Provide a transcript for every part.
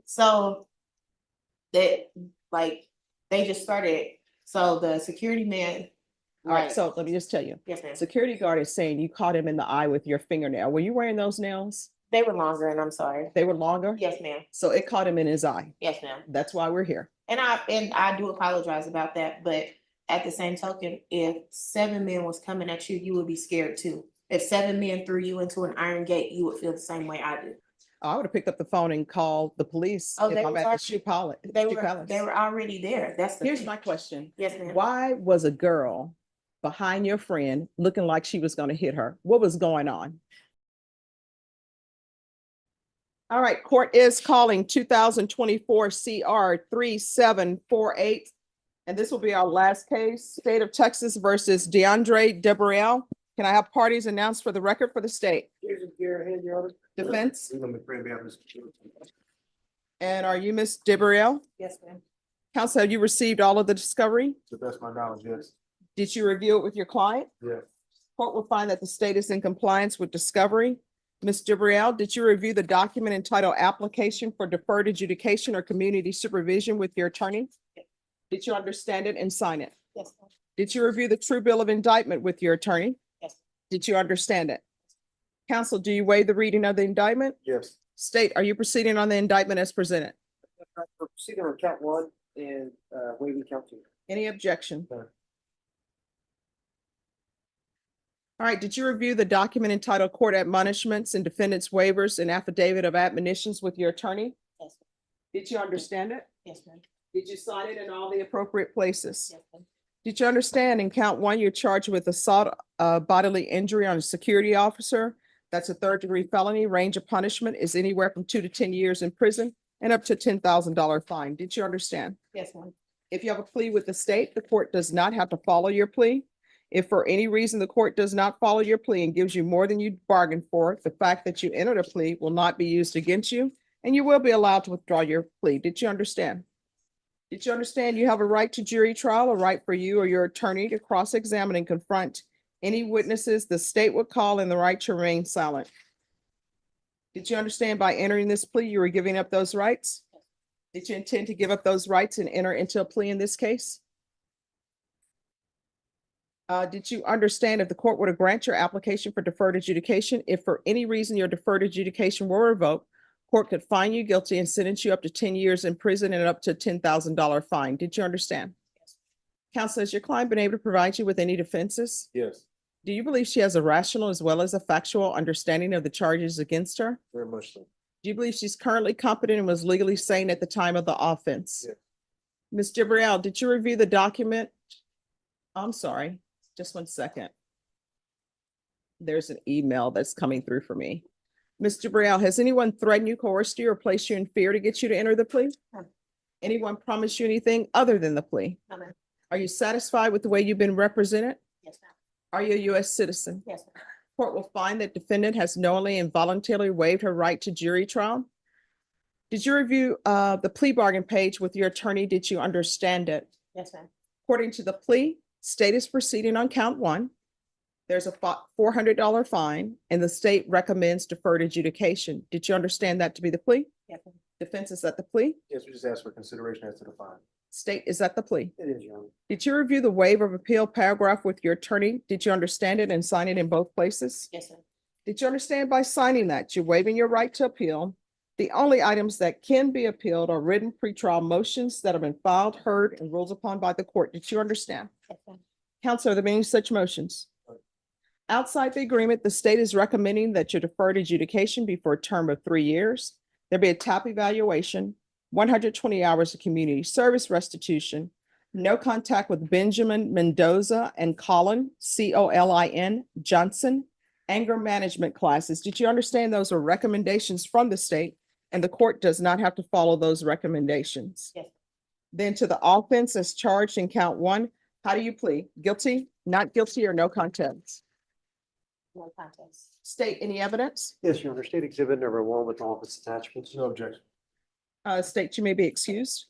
So that, like, they just started, so the security man. All right, so let me just tell you, Yes, ma'am. security guard is saying you caught him in the eye with your fingernail. Were you wearing those nails? They were longer, and I'm sorry. They were longer? Yes, ma'am. So it caught him in his eye. Yes, ma'am. That's why we're here. And I do apologize about that, but at the same token, if 7 men was coming at you, you would be scared too. If 7 men threw you into an iron gate, you would feel the same way I do. I would have picked up the phone and called the police Oh, if they I'm was at the already- shoe pilot. They were already there. That's the Here's thing. my question. Yes, ma'am. Why was a girl behind your friend looking like she was going to hit her? What was going on? All right, court is calling 2024 CR 3748. And this will be our last case, State of Texas versus DeAndre Debriel. Can I have parties announced for the record for the state? Defense? And are you Ms. Debriel? Yes, ma'am. Counsel, have you received all of the discovery? To the best of my knowledge, yes. Did you review it with your client? Yes. Court will find that the state is in compliance with discovery. Ms. Debriel, did you review the document entitled Application for Deferred Adjudication or Community Supervision with your attorney? Did you understand it and sign it? Yes, ma'am. Did you review the true bill of indictment with your attorney? Yes. Did you understand it? Counsel, do you waive the reading of the indictment? Yes. State, are you proceeding on the indictment as presented? Proceeding on count one and waiving count two. Any objection? No. All right, did you review the document entitled Court Admonishments and Defendants Waivers and Affidavit of Admonitions with your attorney? Yes, ma'am. Did you understand it? Yes, ma'am. Did you sign it in all the appropriate places? Yes, ma'am. Did you understand in count one, you're charged with assault, bodily injury on a security officer? That's a third-degree felony. Range of punishment is anywhere from 2 to 10 years in prison and up to $10,000 fine. Did you understand? Yes, ma'am. If you have a plea with the state, the court does not have to follow your plea. If for any reason the court does not follow your plea and gives you more than you bargained for, the fact that you entered a plea will not be used against you, and you will be allowed to withdraw your plea. Did you understand? Did you understand you have a right to jury trial, a right for you or your attorney to cross-examine and confront any witnesses the state would call, and the right to remain silent? Did you understand by entering this plea, you were giving up those rights? Did you intend to give up those rights and enter into a plea in this case? Did you understand if the court were to grant your application for deferred adjudication, if for any reason your deferred adjudication were revoked, court could find you guilty and sentence you up to 10 years in prison and up to $10,000 fine? Did you understand? Yes. Counsel, has your client been able to provide you with any defenses? Yes, Do you believe she has a rational as well as a factual understanding of the charges against her? very much so. Do you believe she's currently competent and was legally sane at the time of the offense? Yes. Ms. Gabrielle, did you review the document? I'm sorry, just 1 second. There's an email that's coming through for me. Ms. Gabrielle, has anyone threatened you, coerced you, or placed you in fear to get you to enter the plea? No. Anyone promised you anything other than the plea? No, ma'am. Are you satisfied with the way you've been represented? Yes, ma'am. Are you a U.S. citizen? Yes, ma'am. Court will find that defendant has knowingly and voluntarily waived her right to jury trial. Did you review the plea bargain page with your attorney? Did you understand it? Yes, ma'am. According to the plea, state is proceeding on count one. There's a $400 fine, and the state recommends deferred adjudication. Did you understand that to be the plea? Yes, ma'am. Defense, is that the plea? Yes, we just asked for consideration as to the fine. State, is that the plea? It is, Your Honor. Did you review the waiver of appeal paragraph with your attorney? Did you understand it and sign it in both places? Yes, ma'am. Did you understand by signing that you're waiving your right to appeal? The only items that can be appealed are written pretrial motions that have been filed, heard, and ruled upon by the court. Did you understand? Yes, ma'am. Counsel, are there any such motions? Outside the agreement, the state is recommending that your deferred adjudication be for a term of 3 years. There be a top evaluation, 120 hours of community service restitution, no contact with Benjamin Mendoza and Colin, Colin Johnson, anger management classes. Did you understand those are recommendations from the state, and the court does not have to follow those recommendations? Yes. Then to the offense as charged in count one, how do you plead? Guilty, not guilty, or no contest? No contest. State, any evidence? Yes, Your Honor. State Exhibit number 1 with all of its attachments. No objection. State, you may be excused.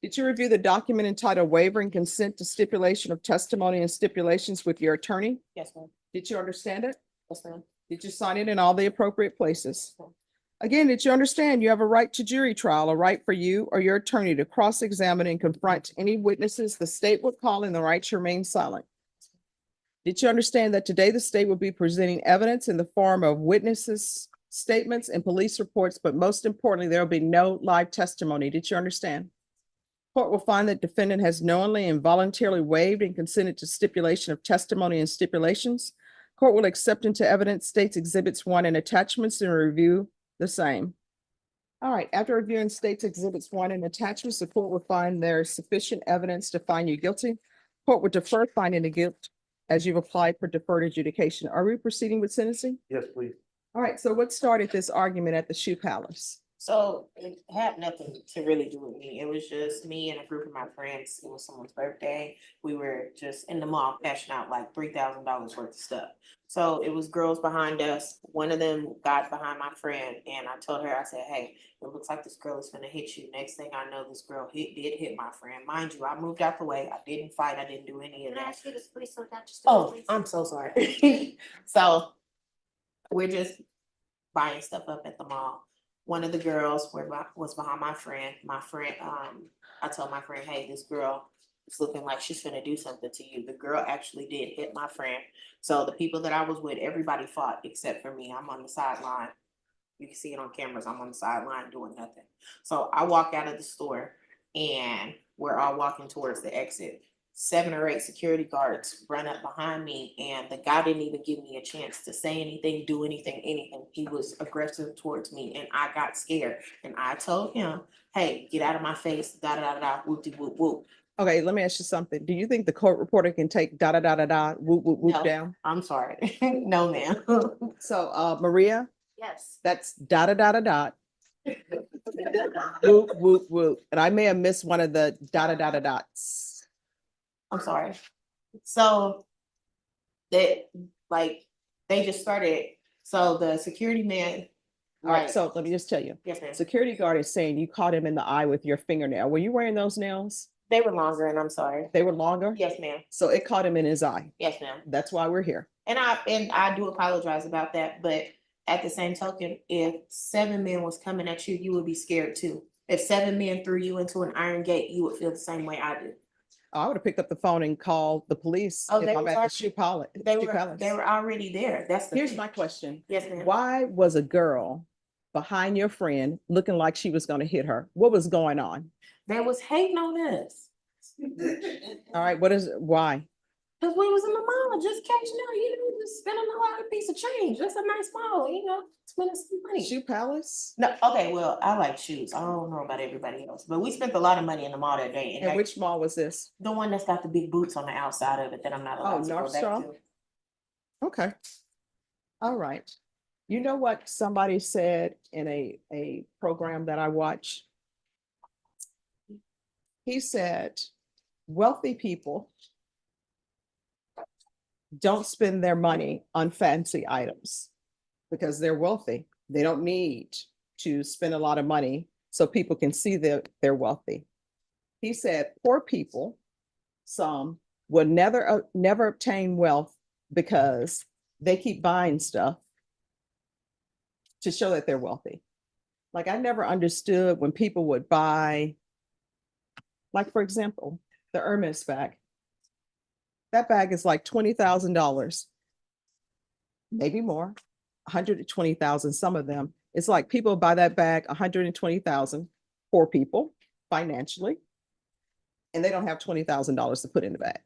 Did you review the document entitled Waiver and Consent to Stipulation of Testimony and Stipulations with your attorney? Yes, ma'am. Did you understand it? Yes, ma'am. Did you sign it in all the appropriate places? Yes, ma'am. Again, did you understand you have a right to jury trial, a right for you or your attorney to cross-examine and confront any witnesses the state would call and the right to remain silent? Did you understand that today the state will be presenting evidence in the form of witnesses' statements and police reports, but most importantly, there will be no live testimony? Did you understand? Court will find that defendant has knowingly and voluntarily waived and consented to stipulation of testimony and stipulations. Court will accept into evidence states exhibits 1 and attachments and review the same. All right, after reviewing states exhibits 1 and attachments, the court will find there is sufficient evidence to find you guilty. Court will defer finding the guilt as you've applied for deferred adjudication. Are we proceeding with sentencing? Yes, please. All right, so what started this argument at the Shoe Palace? So it had nothing to really do with me. It was just me and a group of my friends. It was someone's birthday. We were just in the mall cashing out like $3,000 worth of stuff. So it was girls behind us. One of them got behind my friend and I told her, I said, hey, it looks like this girl is gonna hit you. Next thing I know, this girl did hit my friend. Mind you, I moved out the way. I didn't fight. I didn't do any of Can I that. ask you to please slow down just a Oh, little, please? I'm so sorry. So we're just buying stuff up at the mall. One of the girls was behind my friend. I told my friend, hey, this girl is looking like she's gonna do something to you. The girl actually did hit my friend. So the people that I was with, everybody fought except for me. I'm on the sideline. You can see it on cameras. I'm on the sideline doing nothing. So I walk out of the store and we're all walking towards the exit. 7 or 8 security guards run up behind me and the guy didn't even give me a chance to say anything, do anything. He was aggressive towards me and I got scared and I told him, hey, get out of my face, da da da da, whoop de whoop whoop. Okay, let me ask you something. Do you think the court reporter can take da da da da da whoop whoop whoop No. down? I'm sorry. No, ma'am. So Maria, Yes. that's da da da da da whoop whoop whoop. And I may have missed one of the da da da da dots. I'm sorry. So they just started, so the security man. All right, like- so let me just tell you, Yes, ma'am. security guard is saying you caught him in the eye with your fingernail. Were you wearing those nails? They were longer and I'm sorry. They were longer? Yes, ma'am. So it caught him in his eye. Yes, ma'am. That's why we're here. And I do apologize about that, but at the same token, if 7 men was coming at you, you would be scared too. If 7 men threw you into an iron gate, you would feel the same way I do. I would have picked up the phone and called the police Oh, if they I'm was at the already- Shoe Palace. They were already there. That's the Here's thing. my question. Yes, ma'am. Why was a girl behind your friend looking like she was going to hit her? What was going on? They was hating on us. All right, why? Cause we was in the mall just catching up, just spending a lot of piece of change. That's a nice mall, spending some money. Shoe Palace? No, okay, well, I like shoes. I don't know about everybody else, but we spent a lot of money in the mall that day. And which mall was this? The one that's got the big boots on the outside of it that I'm not allowed to go North back Star? to. Okay. All right. You know what somebody said in a program that I watch? He said, wealthy people don't spend their money on fancy items because they're wealthy. They don't need to spend a lot of money so people can see that they're wealthy. He said poor people, some, will never obtain wealth because they keep buying stuff to show that they're wealthy. Like I never understood when people would buy, like for example, the Hermes bag. That bag is like $20,000, maybe more, 120,000, some of them. It's like people buy that bag, 120,000, poor people financially, and they don't have $20,000 to put in the bag.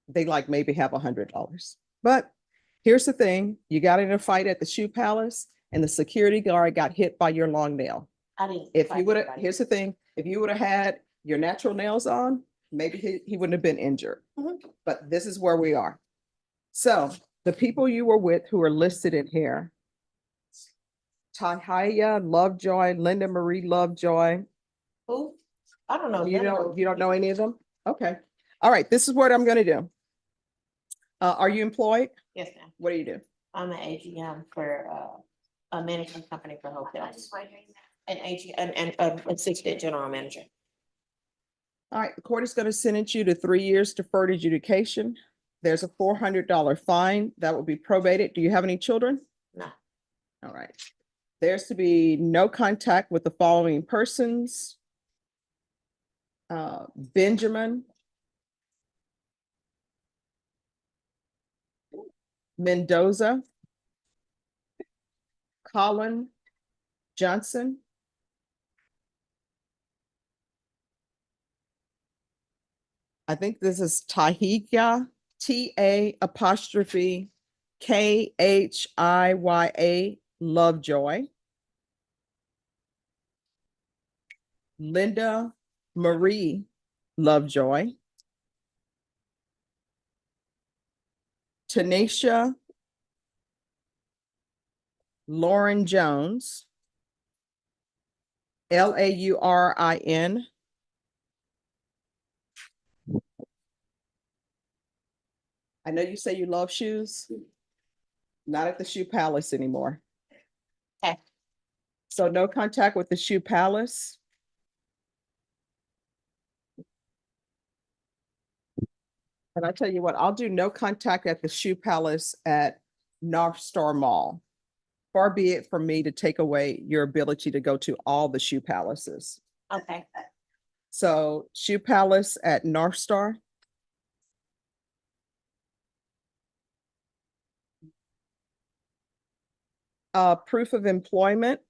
They like maybe have $100. But here's the thing, you got in a fight at the Shoe Palace and the security guard got hit by your long nail. I didn't. If fight you would have, anybody. here's the thing, if you would have had your natural nails on, maybe he wouldn't have been injured. Mhm. But this is where we are. So the people you were with who are listed in here, Tahaya Lovejoy, Linda Marie Lovejoy, Who? I don't know. you none of don't, those you don't know people. any of them? Okay. All right, this is what I'm gonna do. Are you employed? Yes, ma'am. What do you do? I'm an AGM for a management company for I hotels. just want to hear you. An AG and assistant general manager. All right, the court is going to sentence you to 3 years deferred adjudication. There's a $400 fine that will be probated. Do you have any children? No. All right. There's to be no contact with the following persons. Benjamin Mendoza, Colin Johnson, I think this is Tahiya, T-A apostrophe K-H-I-Y-A, Lovejoy. Linda Marie Lovejoy. Tanisha Lauren Jones, Laurin. I know you say you love shoes. Not at the Shoe Palace anymore. Okay. So no contact with the Shoe Palace. And I tell you what, I'll do no contact at the Shoe Palace at North Star Mall. Far be it from me to take away your ability to go to all the Shoe Palaces. Okay, So Shoe Palace at North Star. Proof of employment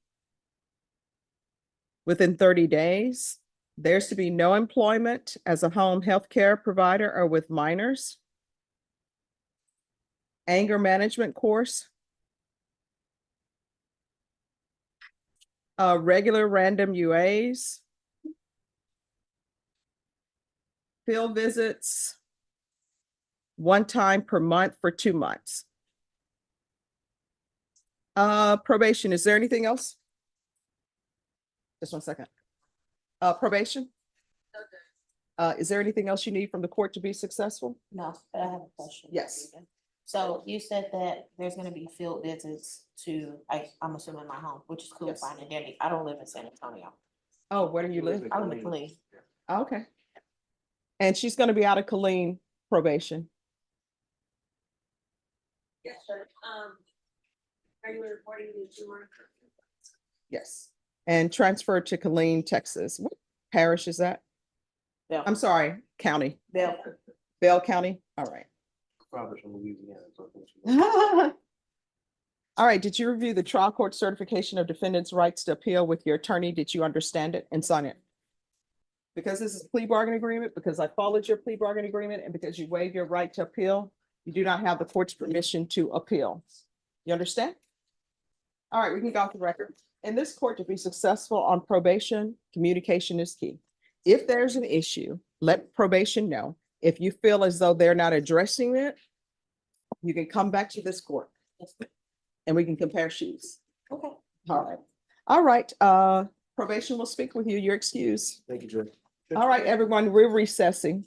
within 30 days. There's to be no employment as a home health care provider or with minors. Anger management course. Regular random UAs. Field visits. One time per month for 2 months. Probation, is there anything else? Just 1 second. Probation? Is there anything else you need from the court to be successful? no, but I have a question. Yes. So you said that there's gonna be field visits to, I'm assuming my home, which is cool, Yes. fine and dandy. I don't live in San Antonio. Oh, where do you live? I live in Plea. Okay. And she's gonna be out of Killeen probation. Yes, sir. Are you reporting to Schumer? Yes. And transferred to Killeen, Texas. What parish is that? Bell. I'm sorry, county, Bell. Bell County. All right. Probably from Louisiana. so I think she- All right, did you review the trial court certification of defendant's rights to appeal with your attorney? Did you understand it and sign it? Because this is a plea bargain agreement, because I followed your plea bargain agreement, and because you waive your right to appeal, you do not have the court's permission to appeal. You understand? All right, we can go off the record. In this court, to be successful on probation, communication is key. If there's an issue, let probation know. If you feel as though they're not addressing it, you can come back to this court and we can compare shoes. Okay. All right. All right, probation will speak with you. You're excused. Thank you, Judge. All right, everyone, we're recessing.